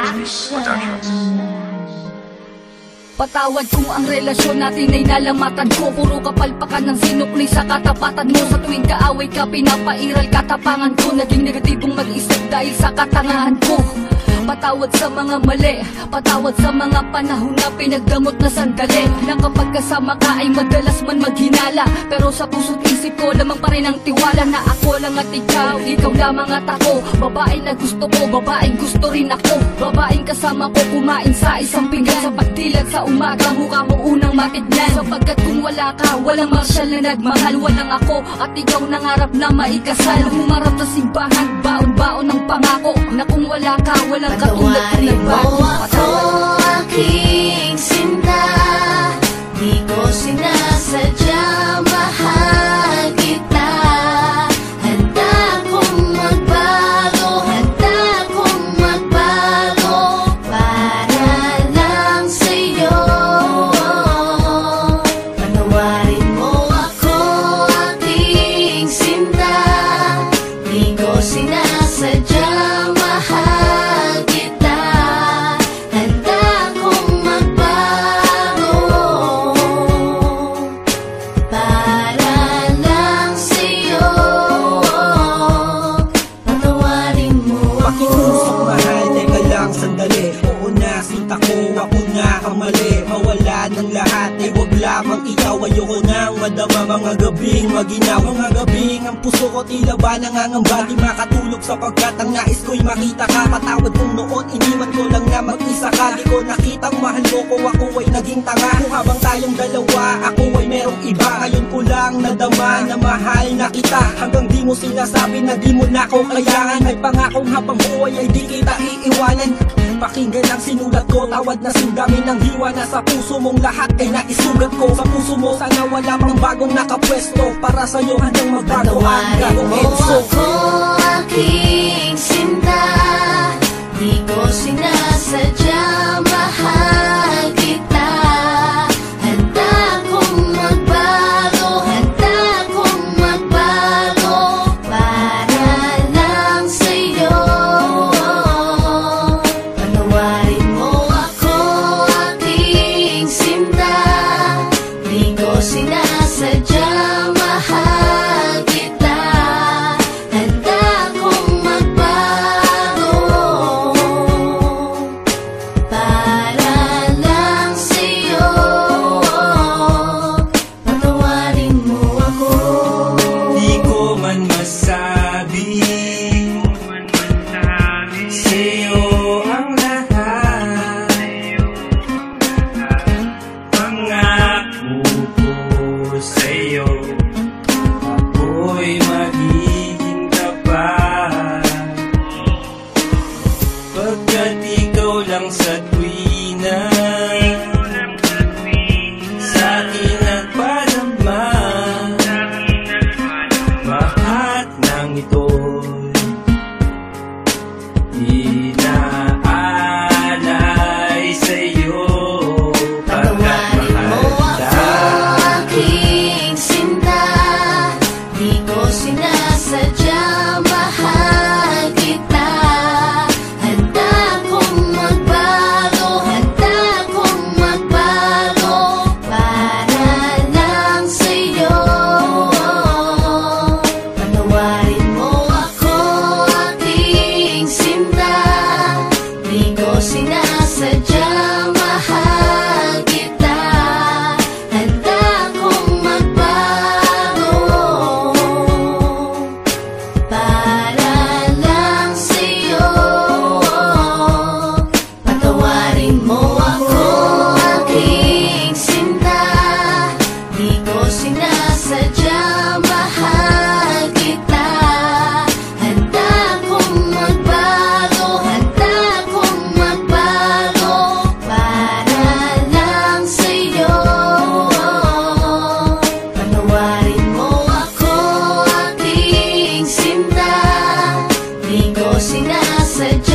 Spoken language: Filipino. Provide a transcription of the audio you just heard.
Productions. Patawad kung ang relasyon natin ay nalamatan ko. Puro kapalpakan ng sinukli sa katapatan mo. Sa tuwing kaaway ka, pinapairal katapangan ko. Naging negatibong mag-isip dahil sa katangahan ko. Patawad sa mga mali, patawad sa mga panahon na pinagdamot na sandali. Na kapag kasama ka ay madalas man maghinala, pero sa puso't isip ko lamang pa rin ang tiwala na ako lang at ikaw, ikaw lamang at ako. Babae na gusto ko, babaeng gusto rin ako. Babaeng kasama ko kumain sa isang pinggan. Sa pagdilat sa umaga, mukha mo unang matignan. Sapagkat kung wala ka, walang marsyal na nagmahal. Walang ako at ikaw nangarap na maikasal. Humarap sa simbahan, baon-baon ng pangako na kung wala ka, walang patawarin mo ako, aking sinta. Di ko sinasadya, mahal kita. Handa kong magbago, handa kong magbago para lang sa'yo. Patawarin mo ako, aking sinta. Di ko sinasadya, mahal kita. Handa kong magbago para lang sa'yo. Patawarin mo ako. Pakiusap mahal, teka lang sandali. Oo na, sinta ko, ako na ang mali. Mawala ng lahat, ay wag lamang ikaw. Ayoko nang madama mga gabing maginaw. Mga gabing ang puso ko tila ba nangangamba. Di makatulog sapagkat ang nais ko'y makita ka. Patawad kung noon, iniwan ko lang na mag-isa ka. Di ko nakitang mahal mo ko, ako ay naging tanga. Kung habang tayong dalawa, ako ay merong iba. Ngayon ko lang nadama na mahal na kita. Hanggang di mo sinasabi na di mo na ko kailangan. May pangakong habang buhay ay di kita iiwanan. Pakinggan ang sinulat ko, tawad na sindami ng hiwa. Na sa puso mong lahat ay naisugat ko. Sa puso mo sana wala pang bagong nakapwesto. Para sa'yo hanggang magbago ang Patawarin gagong mo Enzo. ako, aking sinta. Di ko sinasadya, mahal kita. Handa kong magbago, handa kong magbago para lang sa'yo. Patawarin mo ako, aking sinta. Di ko sinasadya, mahal kita. Handa kong magbago para lang sa'yo. Patawarin mo ako. Di ko man masabi sa'yo ang lahat. Pangako ko sa'yo, ako'y magiging tapat. Pagkat ikaw lang sa tuwina sa akin nagpadama. Lahat ng ito'y inaalay sa'yo. Pagkat Patawarin mo mahal ako, kita. aking sinta. Di ko sinasadya, mahal kita. Handa kong magbago, handa kong magbago para lang sa'yo. Patawarin mo ako, aking sinta. Di ko sinasadya, mahal kita. Handa kong magbago para lang sa'yo. Patawarin mo ako, aking sinta. Di ko sinasadya, mahal kita. Handa kong magbago, handa kong magbago para lang sa'yo. Patawarin mo ako, aking sinta. Di ko sinasadya,